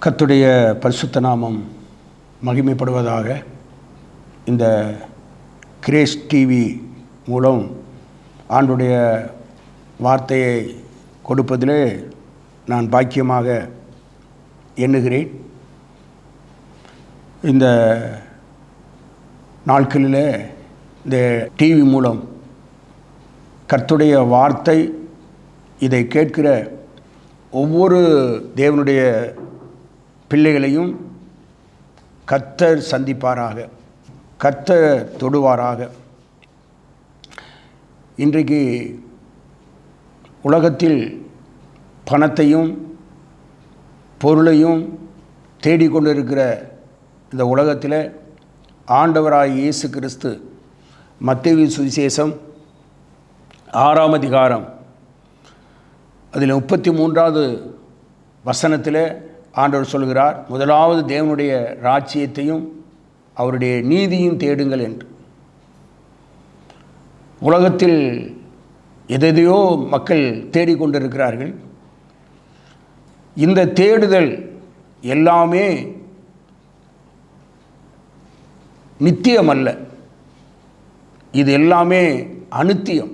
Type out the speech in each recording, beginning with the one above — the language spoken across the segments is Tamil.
கர்த்தருடைய பரிசுத்த நாமம் மகிமைப்படுவதாக. இந்த கிரேஸ் டிவி மூலம் ஆண்டுடைய வார்த்தையை கொடுப்பதிலே நான் பாக்கியமாக எண்ணுகிறேன். இந்த நாட்களில் இந்த டிவி மூலம் கர்த்தருடைய வார்த்தை இதை கேட்கிற ஒவ்வொரு தேவனுடைய பிள்ளைகளையும் கர்த்தர் சந்திப்பாராக, கர்த்தர் தொடுவாராக. இன்றைக்கு உலகத்தில் பணத்தையும் பொருளையும் தேடிக்கொண்டிருக்கிற இந்த உலகத்தில் ஆண்டவராகிய இயேசு கிறிஸ்து மத்தேயு சுவிசேஷம் 6ஆம் அதிகாரம் அதில் 33வது வசனத்தில் ஆண்டவர் சொல்கிறார், முதலாவது தேவனுடைய ராஜ்யத்தையும் அவருடைய நீதியும் தேடுங்கள் என்று. உலகத்தில் எதையோ மக்கள் தேடிக்கொண்டிருக்கிறார்கள். இந்த தேடுதல் எல்லாமே நித்தியம் அல்ல, இது எல்லாமே அநித்தியம்.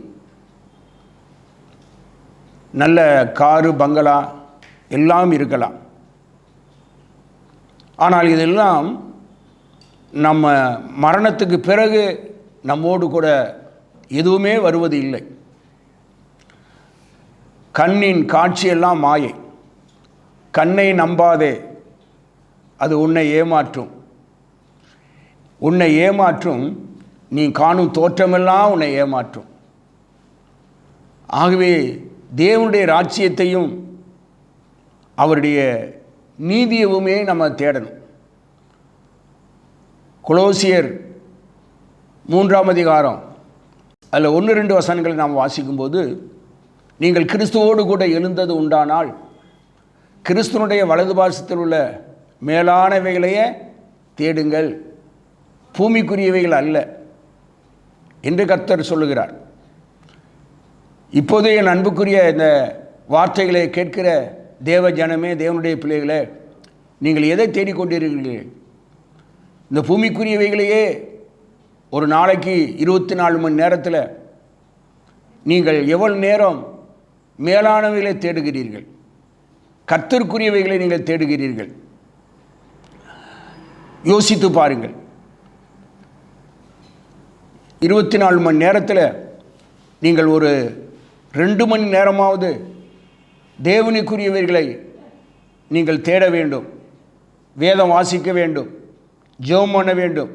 நல்ல காரு பங்களா எல்லாம் இருக்கலாம், ஆனால் இதெல்லாம் நம்ம மரணத்துக்கு பிறகு நம்மோடு கூட எதுவுமே வருவது இல்லை. கண்ணின் காட்சியெல்லாம் மாயை. கண்ணை நம்பாதே, அது உன்னை ஏமாற்றும். உன்னை ஏமாற்றும், நீ காணும் தோற்றமெல்லாம் உன்னை ஏமாற்றும். ஆகவே தேவனுடைய ராஜ்யத்தையும் அவருடைய நீதியவுமே நம்ம தேடணும். கொலோசியர் 3ஆம் அதிகாரம் அதில் 1-2 வசனங்களை நாம் வாசிக்கும்போது, நீங்கள் கிறிஸ்துவோடு கூட எழுந்தது உண்டானால் கிறிஸ்துவனுடைய வலது பார்சத்தில் உள்ள மேலானவைகளையே தேடுங்கள், பூமிக்குரியவைகள் அல்ல என்று கர்த்தர் சொல்லுகிறார். இப்போது என் அன்புக்குரிய இந்த வார்த்தைகளை கேட்கிற தேவ ஜனமே, தேவனுடைய பிள்ளைகளே, நீங்கள் எதை தேடிக்கொண்டிருக்கிறீர்கள்? இந்த பூமிக்குரியவைகளையே ஒரு நாளைக்கு 24 மணி நேரத்தில் நீங்கள் எவ்வளவு நேரம் மேலானவைகளை தேடுகிறீர்கள்? கர்த்தருக்குரியவைகளை நீங்கள் தேடுகிறீர்கள்? யோசித்து பாருங்கள். 24 மணி நேரத்தில் நீங்கள் ஒரு 2 மணி நேரமாவது தேவனுக்குரியவைகளை நீங்கள் தேட வேண்டும், வேதம் வாசிக்க வேண்டும், ஜெபம் பண்ண வேண்டும்.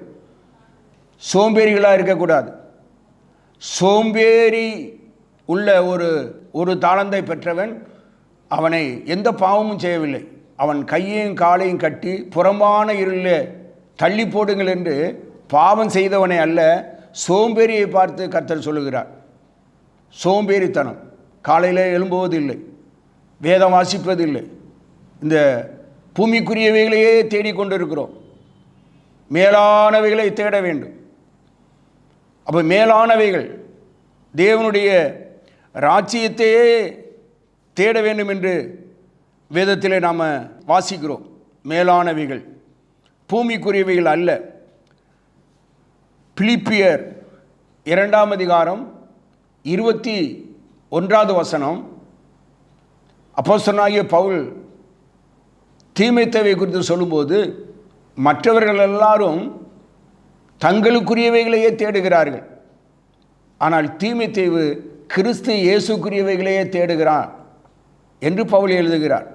சோம்பேறிகளாக இருக்கக்கூடாது. சோம்பேறி உள்ள ஒரு தாளந்தை பெற்றவன் அவனை எந்த பாவமும் செய்யவில்லை. அவன் கையையும் காலையும் கட்டி புறம்பான இருளில் தள்ளி போடுங்கள் என்று பாவம் செய்தவனை அல்ல, சோம்பேறியை பார்த்து கர்த்தர் சொல்லுகிறார். சோம்பேறித்தனம், காலையில் எழும்புவதில்லை, வேதம் வாசிப்பதில்லை, இந்த பூமிக்குரியவைகளையே தேடிக்கொண்டிருக்கிறோம். மேலானவைகளை தேட வேண்டும். அப்போ மேலானவைகள் தேவனுடைய ராஜ்யத்தையே தேட வேண்டும் என்று வேதத்திலே நாம் வாசிக்கிறோம். மேலானவைகள், பூமிக்குரியவைகள் அல்ல. பிலிப்பியர் 2ஆம் அதிகாரம் 21வது வசனம், அப்போஸ்தலனாகிய பவுல் தீமைத்தேவை குறித்து சொல்லும்போது, மற்றவர்கள் எல்லாரும் தங்களுக்குரியவைகளையே தேடுகிறார்கள், ஆனால் தீமைத்தேவு கிறிஸ்து இயேசுக்குரியவைகளையே தேடுகிறான் என்று பவுல் எழுதுகிறார்.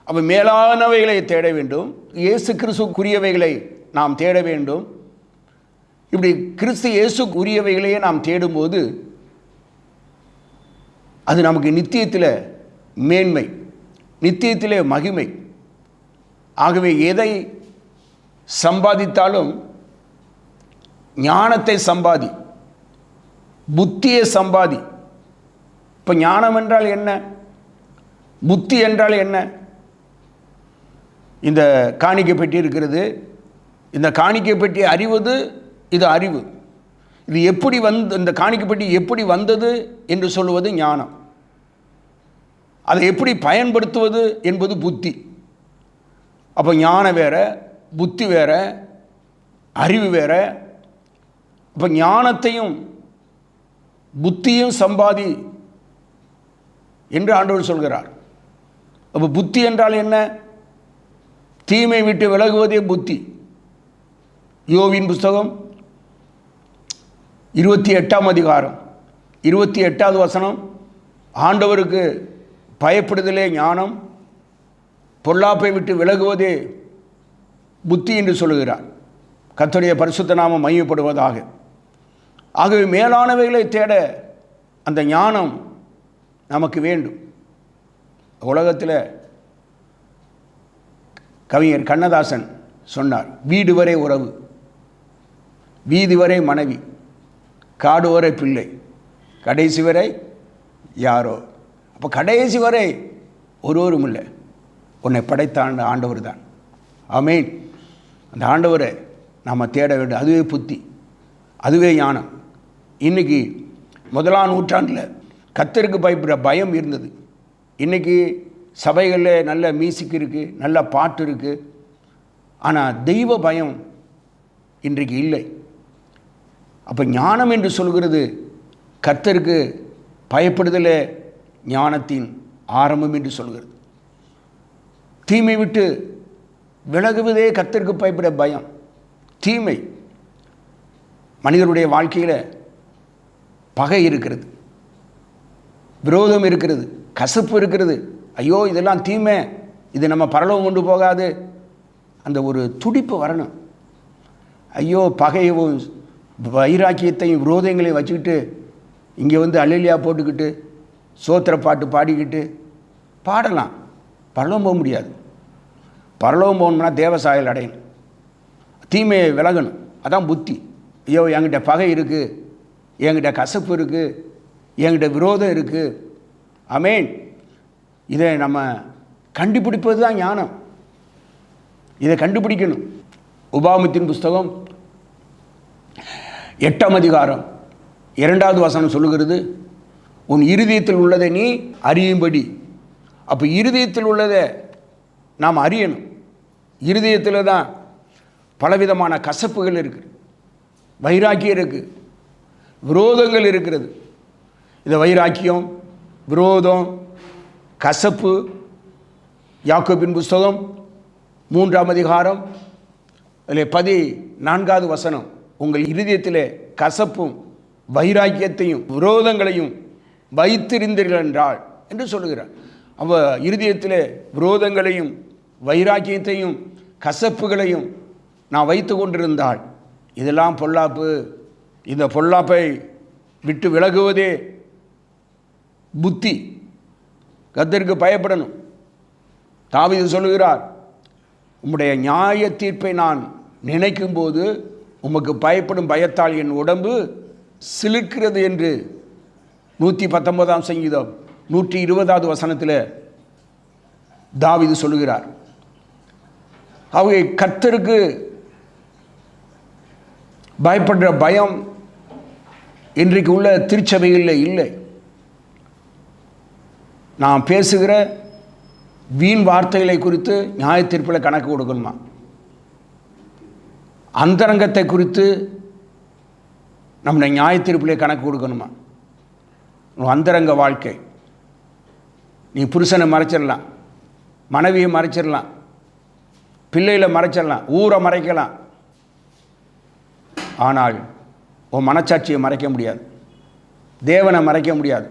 அப்போ மேலானவைகளை தேட வேண்டும், இயேசு கிறிஸ்துக்குரியவைகளை நாம் தேட வேண்டும். இப்படி கிறிஸ்து இயேசுக்குரியவைகளையே நாம் தேடும்போது அது நமக்கு நித்தியத்தில் மேன்மை, நித்தியத்திலே மகிமை. ஆகவே எதை சம்பாதித்தாலும் ஞானத்தை சம்பாதி, புத்தியை சம்பாதி. இப்போ ஞானம் என்றால் என்ன? புத்தி என்றால் என்ன? இந்த காணிக்கை பெட்டி இருக்கிறது. இந்த காணிக்கை பெட்டி அறிவது, இது அறிவு. இது எப்படி இந்த காணிக்கை பெட்டி எப்படி வந்தது என்று சொல்லுவது ஞானம். அதை எப்படி பயன்படுத்துவது என்பது புத்தி. அப்போ ஞானம் வேற, புத்தி வேற, அறிவு வேற. இப்போ ஞானத்தையும் புத்தியும் சம்பாதி என்று ஆண்டவர் சொல்கிறார். அப்போ புத்தி என்றால் என்ன? தீமை விட்டு விலகுவதே புத்தி. யோவின் புஸ்தகம் 28ஆம் அதிகாரம் 28வது வசனம், ஆண்டவருக்கு பயப்படுதலே ஞானம், பொல்லாப்பை விட்டு விலகுவதே புத்தி என்று சொல்லுகிறார். கர்த்தருடைய பரிசுத்த நாமம் மையப்படுவதாக. ஆகவே மேலானவைகளை தேட அந்த ஞானம் நமக்கு வேண்டும். உலகத்தில் கவிஞர் கண்ணதாசன் சொன்னார், வீடு வரை உறவு, வீதி வரை மனைவி, காடு வரை பிள்ளை, கடைசி வரை யாரோ. அப்போ கடைசி வரை ஒருவரும் இல்லை, உன்னை படைத்த ஆண்டவர் தான். ஆமென். அந்த ஆண்டவரை நாம் தேட வேண்டும். அதுவே புத்தி, அதுவே ஞானம். இன்றைக்கி 1ஆம் நூற்றாண்டில் கர்த்தருக்கு பயப்படுற பயம் இருந்தது. இன்றைக்கி சபைகளில் நல்ல மியூசிக் இருக்குது, நல்ல பாட்டு இருக்குது, ஆனால் தெய்வ பயம் இன்றைக்கு இல்லை. அப்போ ஞானம் என்று சொல்கிறது கர்த்தருக்கு பயப்படுதலே ஞானத்தின் ஆரம்பம் என்று சொல்கிறது. தீமை விட்டு விலகுவதே கர்த்தருக்கு பயப்பட பயம். தீமை, மனிதனுடைய வாழ்க்கையில் பகை இருக்கிறது, விரோதம் இருக்கிறது, கசப்பு இருக்கிறது. ஐயோ இதெல்லாம் தீமை, இது நம்ம பரலோகம் கொண்டு போகாது. அந்த ஒரு துடிப்பு வரணும். ஐயோ பகையவும் வைராக்கியத்தையும் விரோதங்களையும் வச்சுக்கிட்டு இங்கே வந்து அல்லேலூயா போட்டுக்கிட்டு சோத்திர பாட்டு பாடிக்கிட்டு பாடலாம், பரலோகம் போக முடியாது. பரலோகம் போகணும்னா தேவசாயல் அடையணும், தீமையை விலகணும். அதான் புத்தி. ஐயோ என்கிட்ட பகை இருக்குது, என்கிட்ட கசப்பு இருக்குது, என்கிட்ட விரோதம் இருக்குது. ஆமென். இதை நம்ம கண்டுபிடிப்பது தான் ஞானம். இதை கண்டுபிடிக்கணும். உபாகமத்தின் புஸ்தகம் 8ஆம் அதிகாரம் 2வது வசனம் சொல்லுகிறது, உன் இருதயத்தில் உள்ளதை நீ அறியும்படி. அப்போ இருதயத்தில் உள்ளதை நாம் அறியணும். இருதயத்தில் தான் பலவிதமான கசப்புகள் இருக்குது, வைராக்கியம் இருக்குது, விரோதங்கள் இருக்கிறது. இந்த வைராக்கியம், விரோதம், கசப்பு, யாக்கோபின் புஸ்தகம் 3ஆம் அதிகாரம் அதில் 14வது வசனம், உங்கள் இருதயத்திலே கசப்பும் வைராக்கியத்தையும் விரோதங்களையும் வைத்திருந்தீர்கள் என்றால் என்று சொல்லுகிறார். அவ இருதயத்திலே விரோதங்களையும் வைராக்கியத்தையும் கசப்புகளையும் நான் வைத்து கொண்டிருந்தால் இதெல்லாம் பொல்லாப்பு. இந்த பொல்லாப்பை விட்டு விலகுவதே புத்தி. கர்த்தருக்கு பயப்படணும். தாவீது சொல்லுகிறார், உம்முடைய நியாய தீர்ப்பை நான் நினைக்கும் போது உமக்கு பயப்படும் பயத்தால் என் உடம்பு சிலிர்க்கிறது என்று 119ஆம் சங்கீதம் 120வது வசனத்தில் தாவீது சொல்லுகிறார். ஆகவே கர்த்தருக்கு பயப்படுற பயம் இன்றைக்கு உள்ள திருச்சபைகளில் இல்லை. நாம் பேசுகிற வீண் வார்த்தைகளை குறித்து நியாய தீர்ப்பில் கணக்கு கொடுக்கணுமா? அந்தரங்கத்தை குறித்து நம்முடைய நியாய தீர்ப்பிலே கணக்கு கொடுக்கணுமா? அந்தரங்க வாழ்க்கை, நீ புருஷனை மறைச்சிடலாம், மனைவியை மறைச்சிடலாம், பிள்ளைகளை மறைச்சிடலாம், ஊரை மறைக்கலாம், ஆனால் உன் மனச்சாட்சியை மறைக்க முடியாது, தேவனை மறைக்க முடியாது.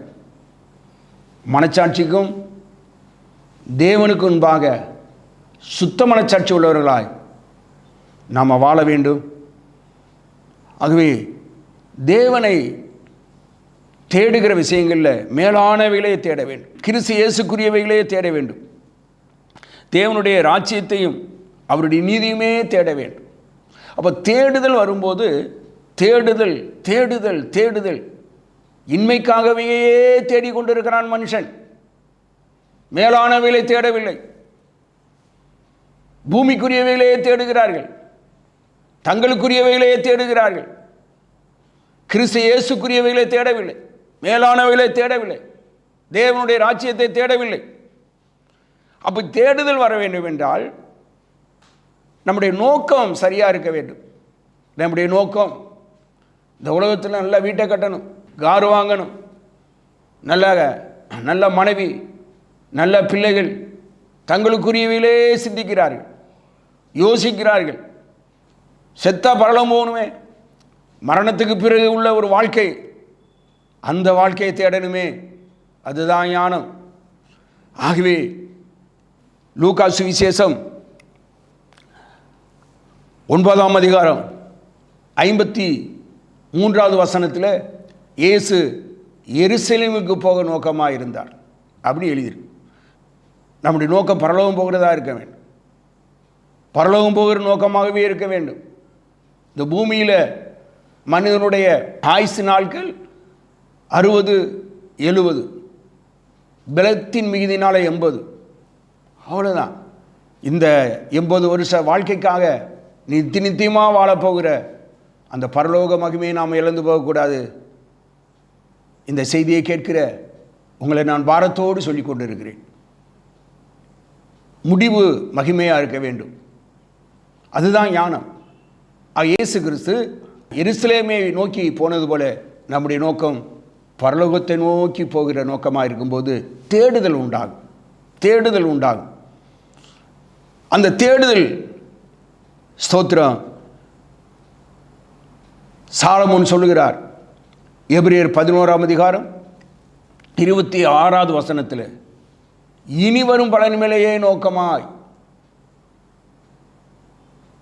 மனச்சாட்சிக்கும் தேவனுக்கு முன்பாக சுத்த மனச்சாட்சி உள்ளவர்களாய் நாம் வாழ வேண்டும். ஆகவே தேவனை தேடுகிற விஷயங்களில் மேலானவைகளையே தேட வேண்டும், கிறிஸ்து இயேசுக்குரியவைகளையே தேட வேண்டும். தேவனுடைய ராஜ்யத்தையும் அவருடைய நீதியுமே தேட வேண்டும். அப்போ தேடுதல் வரும்போது தேடுதல் தேடுதல் தேடுதல் இன்மைக்காகவே தேடிக்கொண்டிருக்கிறான் மனுஷன். மேலானவைகளை தேடவில்லை, பூமிக்குரியவைகளையே தேடுகிறார்கள், தங்களுக்குரியவைகளையே தேடுகிறார்கள். கிறிஸ்து இயேசுக்குரியவைகளை தேடவில்லை, மேலானவைகளை தேடவில்லை, தேவனுடைய ராஜ்யத்தை தேடவில்லை. அப்போ தேடுதல் வர வேண்டும் என்றால் நம்முடைய நோக்கம் சரியாக இருக்க வேண்டும். நம்முடைய நோக்கம் இந்த உலகத்தில் நல்ல வீட்டை கட்டணும், கார் வாங்கணும், நல்ல மனைவி, நல்ல பிள்ளைகள், தங்களுக்குரியவிலே சிந்திக்கிறார்கள், யோசிக்கிறார்கள். செத்தா பரலோகம் போகணுமே, மரணத்துக்கு பிறகு உள்ள ஒரு வாழ்க்கை, அந்த வாழ்க்கையை தேடணுமே, அதுதான் ஞானம். ஆகவே லூக்கா சுவிசேஷம் 9ஆம் அதிகாரம் 53வது வசனத்தில் இயேசு எருசலேமுக்கு போக நோக்கமாக இருந்தார் அப்படி எழுதியிருக்கு. நம்முடைய நோக்கம் பரலோகம் போகிறதா இருக்க வேண்டும். பரலோகம் போகிற நோக்கமாகவே இருக்க வேண்டும். இந்த பூமியில் மனிதனுடைய ஆயுசு நாட்கள் 60, 70, பலத்தின் மிகுதினால 80, அவ்வளோதான். இந்த 80 வருஷ வாழ்க்கைக்காக நித்தியமாக வாழப்போகிற அந்த பரலோக மகிமையை நாம் இழந்து போகக்கூடாது. இந்த செய்தியை கேட்கிற உங்களை நான் பாரத்தோடு சொல்லி கொண்டு இருக்கிறேன். முடிவு மகிமையாக இருக்க வேண்டும், அதுதான் ஞானம். இயேசு கிறிஸ்து எருசலேமை நோக்கி போனது போல நம்முடைய நோக்கம் பரலோகத்தை நோக்கி போகிற நோக்கமாக இருக்கும்போது தேடுதல் உண்டாகும். அந்த தேடுதல் ஸ்தோத்திரம் சாலமோன் சொல்லுகிறார். எபிரேயர் 11ஆம் அதிகாரம் 26வது வசனத்தில், இனி வரும் பலன் மேலேயே நோக்கமாய்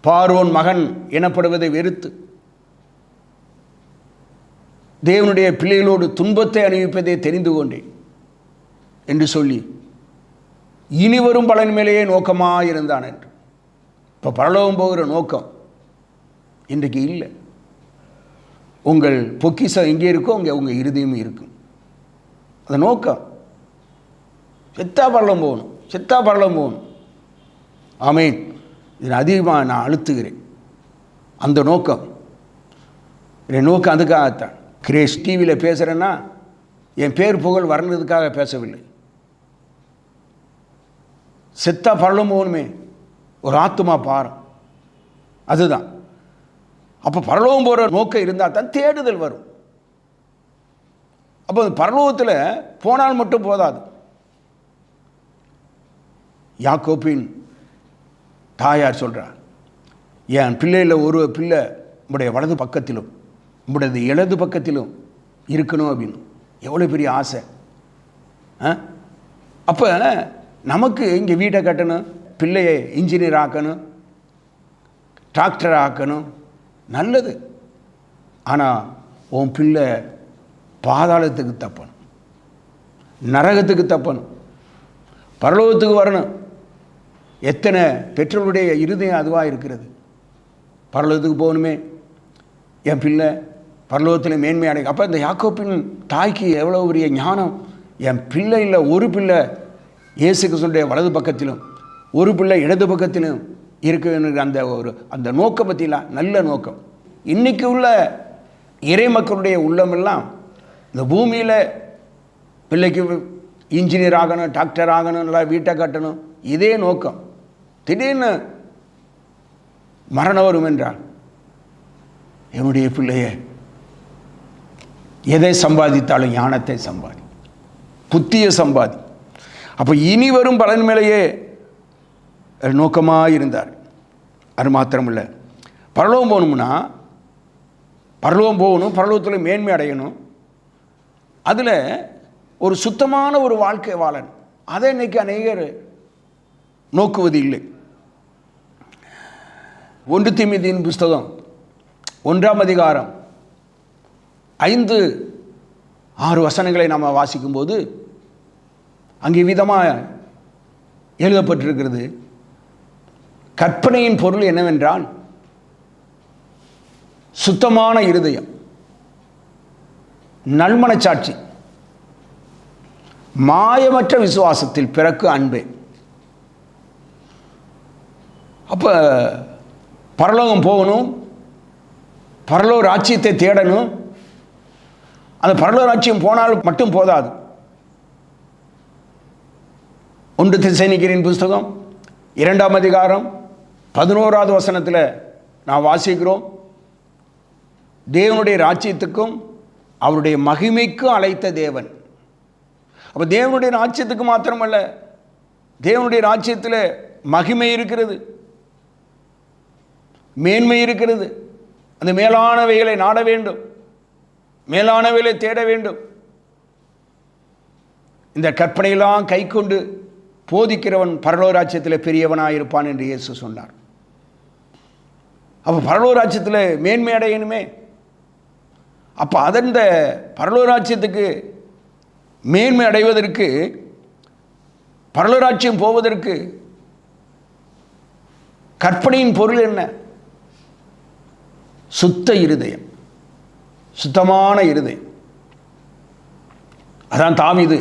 பார்வோன் மகன் எனப்படுவதை வெறுத்து தேவனுடைய பிள்ளைகளோடு துன்பத்தை அனுபவிப்பதை தெரிந்து கொண்டேன் என்று சொல்லி இனி வரும் பலன் மேலேயே நோக்கமாக இருந்தான் என்று. இப்போ பரலோகம் போகிற நோக்கம் இன்றைக்கு இல்லை. உங்கள் பொக்கிஷம் எங்கே இருக்கோ அங்கே உங்கள் இருதயமும் இருக்கும். அந்த நோக்கம் செத்தா பரலோகம் போகணும். ஆமேன். இதில் அதிகமாக நான் அழுத்துகிறேன். அந்த நோக்கம், என் நோக்கம் அதுக்காகத்தான். கிரேஸ் டிவியில் பேசுகிறேன்னா என் பேர் புகழ் வர்றதுக்காக பேசவில்லை. செத்தா பரலோகம் போகணுமே, ஒரு ஆத்துமா பாரம், அதுதான். அப்போ பரலோகம் போகிற நோக்கம் இருந்தால் தான் தேடுதல் வரும். அப்போ பரலோகத்தில் போனால் மட்டும் போதாது. யாக்கோபின் தாயார் சொல்கிறார், என் பிள்ளையில் ஒரு பிள்ளை உங்களுடைய வலது பக்கத்திலும் உங்களுடைய இடது பக்கத்திலும் இருக்கணும் அப்படின்னு. எவ்வளோ பெரிய ஆசை! அப்போ நமக்கு இங்கே வீட்டை கட்டணும், பிள்ளையை இன்ஜினியர் ஆக்கணும், டாக்டர் ஆக்கணும், நல்லது. ஆனால் உன் பிள்ளை பாதாளத்துக்கு தப்பணும், நரகத்துக்கு தப்பணும், பரலோகத்துக்கு வரணும். எத்தனை பெற்றோருடைய இருதயம் அதுவாக இருக்கிறது. பரலோகத்துக்கு போகணுமே, என் பிள்ளை பரலோகத்தில் மேன்மை அடையும். அப்போ இந்த யாக்கோப்பின் தாய்க்கு எவ்வளோ பெரிய ஞானம்! என் பிள்ளை இல்லை, ஒரு பிள்ளை இயேசு கிறிஸ்துவினுடைய வலது பக்கத்திலும் ஒரு பிள்ளை இடது பக்கத்திலும் இருக்க வேண்டிய அந்த நோக்கம் பற்றிலாம் நல்ல நோக்கம். இன்றைக்கி உள்ள இறை மக்களுடைய உள்ளமெல்லாம் இந்த பூமியில் பிள்ளைக்கு இன்ஜினியர் ஆகணும், டாக்டர் ஆகணும், நல்லா வீட்டை கட்டணும், இதே நோக்கம். திடீர்னு மரணம் வரும் என்றால் என்னுடைய பிள்ளைய எதை சம்பாதித்தாலும் ஞானத்தை சம்பாதி, புத்தியை சம்பாதி. அப்போ இனி வரும் பலன் மேலேயே நோக்கமாக இருந்தார். அது மாத்திரமில்லை, பரலோகம் போகணும்னா பரலோகத்தில் மேன்மை அடையணும், அதில் ஒரு சுத்தமான ஒரு வாழ்க்கை வாழணும். அதை இன்னைக்கு அநேகர் நோக்குவது இல்லை. 1 தீமோத்தேயுவின் புஸ்தகம் 1ஆம் அதிகாரம் 5, 6 வசனங்களை நாம் வாசிக்கும்போது அங்கே விதமாக எழுதப்பட்டிருக்கிறது. கற்பனையின் பொருள் என்னவென்றால் சுத்தமான இருதயம், நல்மனச்சாட்சி, மாயமற்ற விசுவாசத்தில் பிறக்கு அன்பே. அப்போ பரலோகம் போகணும், பரலோக ராஜ்யத்தை தேடணும். அந்த பரலோக ராஜ்யம் போனால் மட்டும் போதாது. 1 தெசலோனிக்கேயரின் புஸ்தகம் 2ஆம் அதிகாரம் 11வது வசனத்தில் நான் வாசிக்கிறோம், தேவனுடைய ராஜ்யத்துக்கும் அவருடைய மகிமைக்கும் அழைத்த தேவன். அப்போ தேவனுடைய ராஜ்யத்துக்கு மாத்திரமல்ல, தேவனுடைய ராஜ்யத்தில் மகிமை இருக்கிறது, மேன்மை இருக்கிறது. அந்த மேலானவைகளை நாட வேண்டும், மேலானவைகளை தேட வேண்டும். இந்த கற்பனையெல்லாம் கை கொண்டு போதிக்கிறவன் பரலோக ராஜ்யத்தில் பெரியவனாயிருப்பான் என்று இயேசு சொன்னார். அப்போ பரலோக ராஜ்யத்தில் மேன்மை அடையணுமே. அப்போ அந்த பரலோக ராஜ்யத்துக்கு மேன்மை அடைவதற்கு, பரலோக ராஜ்யம் போவதற்கு கற்பனையின் பொருள் என்ன? சுத்த இருதயம், சுத்தமான இருதயம். அதான் தாவீது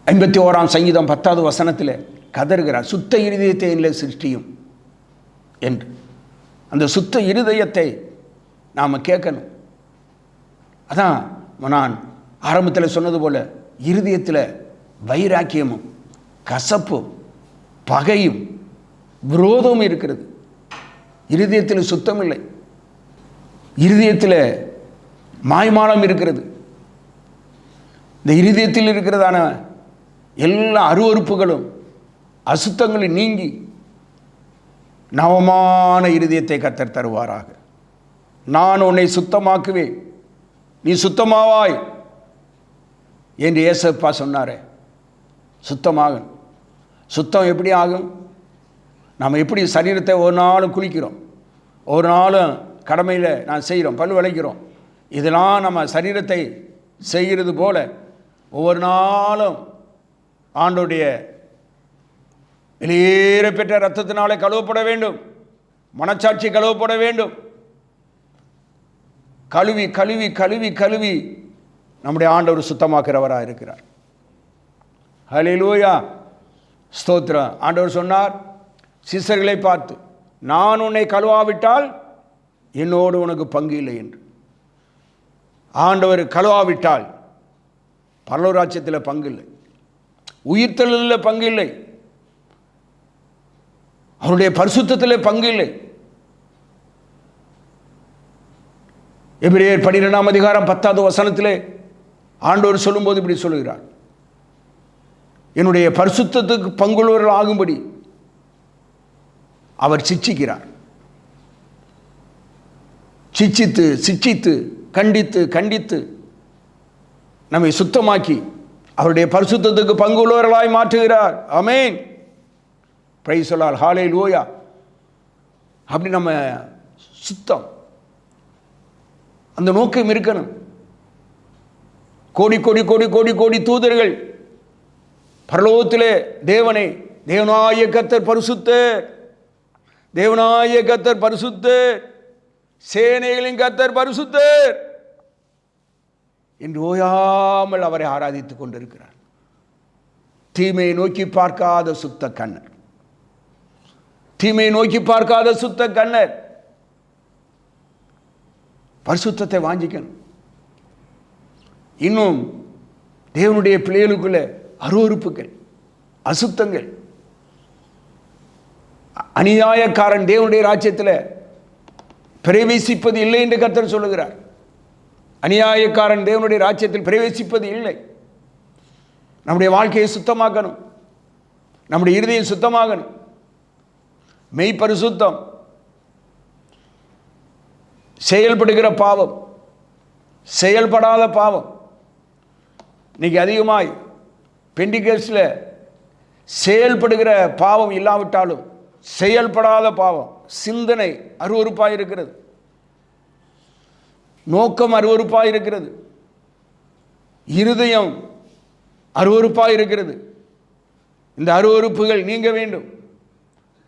51ஆம் சங்கீதம் 10வது வசனத்தில் கதறுகிறார், சுத்த இருதயத்தை இல்லை சிருஷ்டியும் என்று. அந்த சுத்த இருதயத்தை நாம் கேட்கணும். அதான் நான் ஆரம்பத்தில் சொன்னது போல, இருதயத்தில் வைராக்கியமும் கசப்பும் பகையும் விரோதமும் இருக்கிறது. இருதயத்தில் சுத்தம் இல்லை, இருதயத்தில் மாய்மாலம் இருக்கிறது. இந்த இருதயத்தில் இருக்கிறதான எல்லா அருவருப்புகளும் அசுத்தங்களும் நீங்கி நவமான இருதயத்தை கர்த்தர் தருவாராக. நான் உன்னை சுத்தமாக்குவேன், நீ சுத்தமாவாய் என்று ஏசப்பா சொன்னாரே. சுத்தமாகும். சுத்தம் எப்படி ஆகும்? நம்ம எப்படி சரீரத்தை ஒரு நாளும் குளிக்கிறோம், ஒரு நாளும் கடமையில் நான் செய்கிறோம், பல் விளைக்கிறோம், இதெல்லாம் நம்ம சரீரத்தை செய்கிறது போல ஒவ்வொரு நாளும் ஆண்டோடைய வெளியேற பெற்ற இரத்தத்தினாலே கழுவப்பட வேண்டும், மனச்சாட்சி கழுவப்பட வேண்டும். கழுவி கழுவி கழுவி கழுவி நம்முடைய ஆண்டவர் சுத்தமாக்குறவராக இருக்கிறார். ஹல்லேலூயா, ஸ்தோத்திரம். ஆண்டவர் சொன்னார் சீசர்களை பார்த்து, நான் உன்னை கழுவாவிட்டால் என்னோடு உனக்கு பங்கு இல்லை என்று. ஆண்டவர் கழுவாவிட்டால் பரலோக ராஜ்யத்தில் பங்கு இல்லை, உயிர்த்தெழுதலில் பங்கு இல்லை, அவருடைய பரிசுத்தத்தில் பங்கு இல்லை. எபிரேயர் 12ஆம் அதிகாரம் 10வது வசனத்திலே ஆண்டவர் சொல்லும்போது இப்படி சொல்லுகிறார், என்னுடைய பரிசுத்தத்துக்கு பங்குள்ளவர்கள் ஆகும்படி அவர் சிட்சிக்கிறார். சிட்சித்து சிட்சித்து கண்டித்து கண்டித்து நம்மை சுத்தமாக்கி அவருடைய பரிசுத்தத்துக்கு பங்குள்ளவர்களாய் மாற்றுகிறார். ஆமென், பிரைஸ் தி லார்ட், ஹல்லேலூயா. அப்படி நம்ம சுத்தம், அந்த நோக்கம் இருக்கணும். கோடி கோடி கோடி கோடி கோடி தூதர்கள் பரலோகத்திலே தேவனை, தேவனாய கர்த்தர் பரிசுத்தர், தேவனாய கர்த்தர் பரிசுத்தர், சேனைகளின் கர்த்தர் பரிசுத்தர் என்று ஓயாமல் அவரை ஆராதித்துக் கொண்டிருக்கிறார். தீமையை நோக்கி பார்க்காத சுத்த கண்ணர், தீமையை நோக்கி பார்க்காத சுத்த கண்ணர். பரிசுத்தத்தை வாஞ்சிக்கணும். இன்னும் தேவனுடைய பிள்ளைகளுக்குள்ள அருவருப்புகள், அசுத்தங்கள், அநியாயக்காரன் தேவனுடைய ராஜ்யத்தில் பிரவேசிப்பது இல்லை என்று கர்த்தர் சொல்லுகிறார். அநியாயக்காரன் தேவனுடைய ராஜ்யத்தில் பிரவேசிப்பது இல்லை. நம்முடைய வாழ்க்கையை சுத்தமாக்கணும், நம்முடைய இருதயம் சுத்தமாகணும். மெய் பரிசுத்தம், செயல்படுகிற பாவம், செயல்படாத பாவம். இன்னைக்கு அதிகமாய் பெண்டிகேஸ்டில் செயல்படுகிற பாவம் இல்லாவிட்டாலும் செயல்படாத பாவம், சிந்தனை அருவருப்பாக இருக்கிறது, நோக்கம் அருவருப்பாக இருக்கிறது, இருதயம் அருவருப்பாக இருக்கிறது. இந்த அருவருப்புகள் நீங்க வேண்டும்,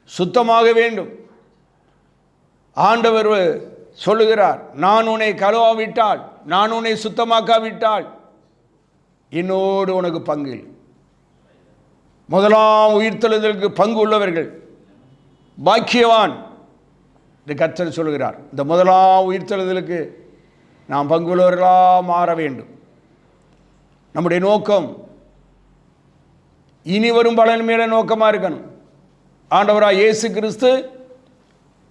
சுத்தமாக வேண்டும். ஆண்டவர் சொல்லுகிறார், நான் உன்னை கழுவாவிட்டால், நான் உன்னை சுத்தமாக்காவிட்டால் என்னோடு உனக்கு பங்கு இல்லை. முதலாம் உயிர்த்தெழுதலுக்கு பங்கு உள்ளவர்கள் பாக்கியவான் என்று கர்த்தர் சொல்கிறார். இந்த முதலாம் உயிர்த்தெழுதலுக்கு நாம் பங்குள்ளவர்களாக மாற வேண்டும். நம்முடைய நோக்கம் இனி வரும் பலன் மேலே நோக்கமாக இருக்கணும். ஆண்டவராய் இயேசு கிறிஸ்து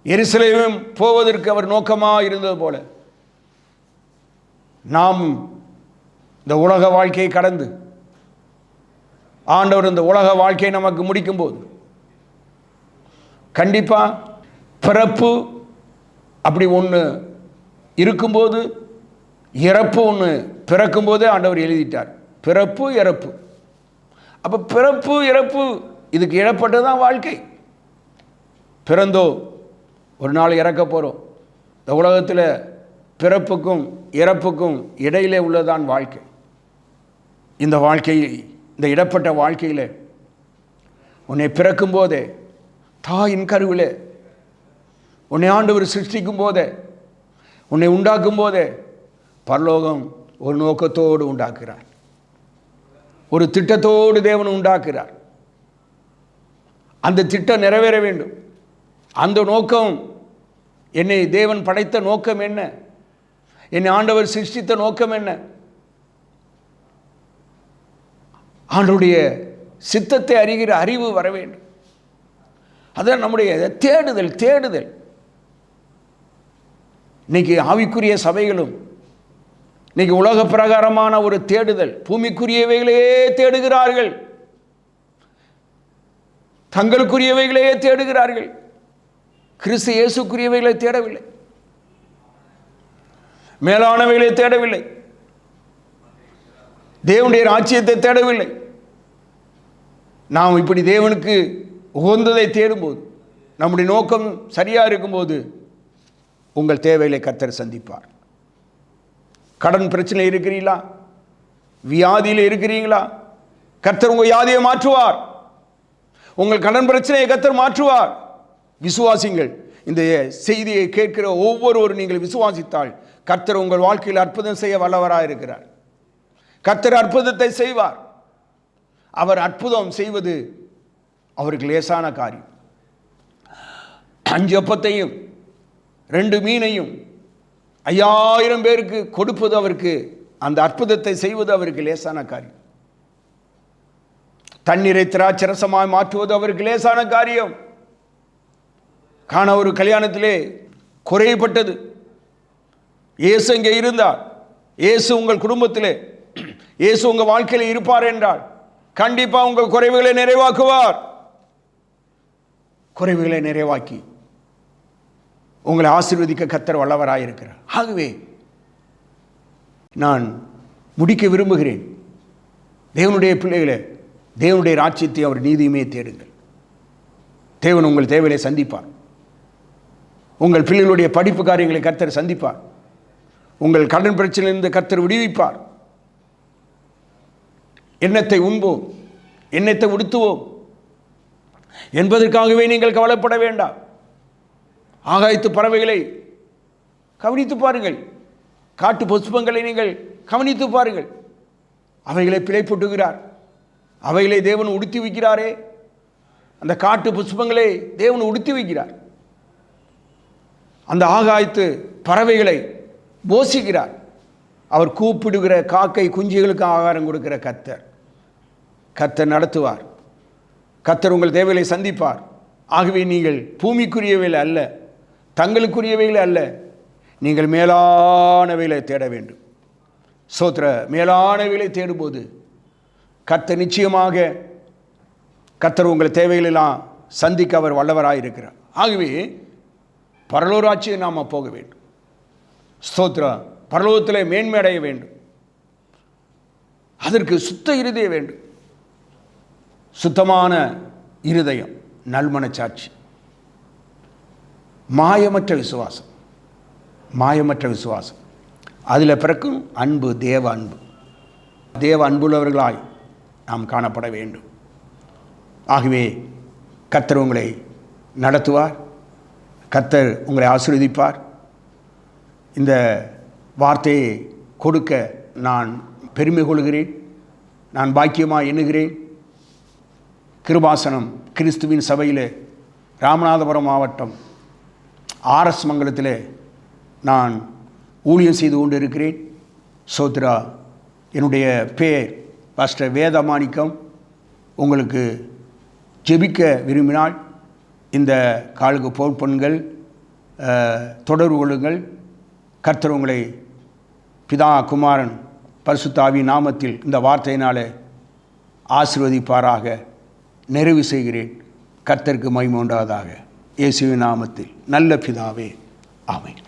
எருசலேம் போவதற்கு அவர் நோக்கமாக இருந்தது போல நாம் இந்த உலக வாழ்க்கையை கடந்து ஆண்டவர் இந்த உலக வாழ்க்கையை நமக்கு முடிக்கும்போது கண்டிப்பாக பிறப்பு அப்படி ஒன்று இருக்கும்போது இறப்பு ஒன்று பிறக்கும்போதே ஆண்டவர் எழுதிட்டார். பிறப்பு இறப்பு. அப்போ பிறப்பு இறப்பு இதுக்கு இடப்பட்டது தான் வாழ்க்கை. பிறந்தோ ஒரு நாள் இறக்க போகிறோம். இந்த உலகத்தில் பிறப்புக்கும் இறப்புக்கும் இடையிலே உள்ளதான் வாழ்க்கை. இந்த வாழ்க்கையில் இந்த இடப்பட்ட வாழ்க்கையில் உன்னை பிறக்கும் போதே தாயின் கருவிலே உன்னை ஆண்டவர் சிருஷ்டிக்கும் போதே உன்னை உண்டாக்கும் போதே பரலோகம் ஒரு நோக்கத்தோடு உண்டாக்குறார். ஒரு திட்டத்தோடு தேவன் உண்டாக்குறார். அந்த திட்டம் நிறைவேற வேண்டும். அந்த நோக்கம், என்னை தேவன் படைத்த நோக்கம் என்ன, என்னை ஆண்டவர் சிருஷ்டித்த நோக்கம் என்ன, ஆண்டவருடைய சித்தத்தை அறிகிற அறிவு வர வேண்டும். அதான் நம்முடைய தேடுதல். இன்னைக்கு ஆவிக்குரிய சபைகளும் இன்னைக்கு உலக பிரகாரமான ஒரு தேடுதல், பூமிக்குரியவைகளே தேடுகிறார்கள், தங்களுக்குரியவைகளே தேடுகிறார்கள். கிறிஸ்து இயேசுக்குரியவைகளை தேடவில்லை, மேலானவைகளை தேடவில்லை, தேவனுடைய ராஜ்யத்தை தேடவில்லை. நாம் இப்படி தேவனுக்கு உகந்ததை தேடும்போது, நம்முடைய நோக்கம் சரியாக இருக்கும்போது உங்கள் தேவைகளை கர்த்தர் சந்திப்பார். கடன் பிரச்சனை இருக்கிறீங்களா, வியாதியில் இருக்கிறீங்களா, கர்த்தர் உங்கள் வியாதியை மாற்றுவார். உங்கள் கடன் பிரச்சனையை கர்த்தர் மாற்றுவார். விசுவாசிங்கள். இந்த செய்தியை கேட்கிற ஒவ்வொருவரும் நீங்கள் விசுவாசித்தால் கர்த்தர் உங்கள் வாழ்க்கையில் அற்புதம் செய்ய வல்லவராக இருக்கிறார். கர்த்தர் அற்புதத்தை செய்வார். அவர் அற்புதம் செய்வது அவருக்கு லேசான காரியம். 5 அப்பத்தையும் 2 மீனையும் 5000 பேருக்கு கொடுப்பது அவருக்கு, அந்த அற்புதத்தை செய்வது அவருக்கு லேசான காரியம். தண்ணீரை திராட்சரசமாய் மாற்றுவது அவருக்கு லேசான காரியம். காண ஒரு கல்யாணத்திலே குறைபட்டது. இயேசு இங்கே இருந்தார், இயேசு உங்கள் குடும்பத்திலே, இயேசு உங்கள் வாழ்க்கையில் இருப்பார் என்றால் கண்டிப்பாக உங்கள் குறைவுகளை நிறைவாக்குவார். குறைவுகளை நிறைவாக்கி உங்களை ஆசீர்வதிக்க கர்த்தர் வல்லவராயிருக்கிறார். ஆகவே நான் முடிக்க விரும்புகிறேன், தேவனுடைய பிள்ளைகளே, தேவனுடைய ராஜ்யத்தை அவர் நீதியுமே தேடுங்கள். தேவன் உங்கள் தேவையை சந்திப்பார். உங்கள் பிள்ளைகளுடைய படிப்பு காரியங்களை கர்த்தர் சந்திப்பார். உங்கள் கடன் பிரச்சனையிலிருந்து கர்த்தர் விடுவிப்பார். எண்ணத்தை உண்போம், எண்ணத்தை உடுத்துவோம் என்பதற்காகவே நீங்கள் கவலைப்பட வேண்டாம். ஆகாயத்து பறவைகளை கவனித்து பாருங்கள், காட்டு புஷ்பங்களை நீங்கள் கவனித்து பாருங்கள். அவைகளை பிழைப்பூட்டுகிறார், அவைகளை தேவன் உடுத்தி வைக்கிறாரே. அந்த காட்டு புஷ்பங்களை தேவன் உடுத்தி வைக்கிறார். அந்த ஆகாயத்து பறவைகளை போஷிக்கிறார். அவர் கூப்பிடுகிற காக்கை குஞ்சுகளுக்கு ஆகாரம் கொடுக்கிற கர்த்தர் நடத்துவார். கர்த்தர் உங்கள் தேவைகளை சந்திப்பார். ஆகவே நீங்கள் பூமிக்குரியவைகள் அல்ல, தங்களுக்குரியவைகள் அல்ல, நீங்கள் மேலானவைகளை தேட வேண்டும். சோத்திர மேலானவைகளை தேடும்போது கர்த்தர் நிச்சயமாக கர்த்தர் உங்கள் தேவைகளெல்லாம் சந்திக்க அவர் வல்லவராயிருக்கிறார். ஆகவே பரலோராட்சியை நாம் போக வேண்டும். ஸ்தோத்ரா, பரலோகத்தில் மேன்மையடைய வேண்டும். அதற்கு சுத்த இருதயம் வேண்டும். சுத்தமான இருதயம், நல்மனச்சாட்சி, மாயமற்ற விசுவாசம். மாயமற்ற விசுவாசம், அதில் பிறக்கும் அன்பு, தேவ அன்பு. தேவ அன்புள்ளவர்களாய் நாம் காணப்பட வேண்டும். ஆகவே கர்த்தர் உங்களை நடத்துவார், கர்த்தர் உங்களை ஆசீர்வதிப்பார். இந்த வார்த்தையை கொடுக்க நான் பெருமை கொள்கிறேன், நான் பாக்கியமாக எண்ணுகிறேன். கிருபாசனம் கிறிஸ்துவின் சபையில் ராமநாதபுரம் மாவட்டம் RS மங்கலத்தில் நான் ஊழியம் செய்து கொண்டு இருக்கிறேன். சோத்ரா, என்னுடைய பேர் பாஸ்டர் வேதமாணிக்கம். உங்களுக்கு ஜெபிக்க விரும்பினால் இந்த காலுக்கு போர் பெண்கள் தொடர்பு கொள்ளுங்கள். கர்த்தர் உங்களை பிதா குமாரன் பரிசுத்த ஆவி நாமத்தில் இந்த வார்த்தையினாலே ஆசீர்வதிப்பாராக. நிறைவு செய்கிறேன். கர்த்தருக்கு மகிமை உண்டாவதாக. இயேசுவின் நாமத்தில் நல்ல பிதாவே, ஆமென்.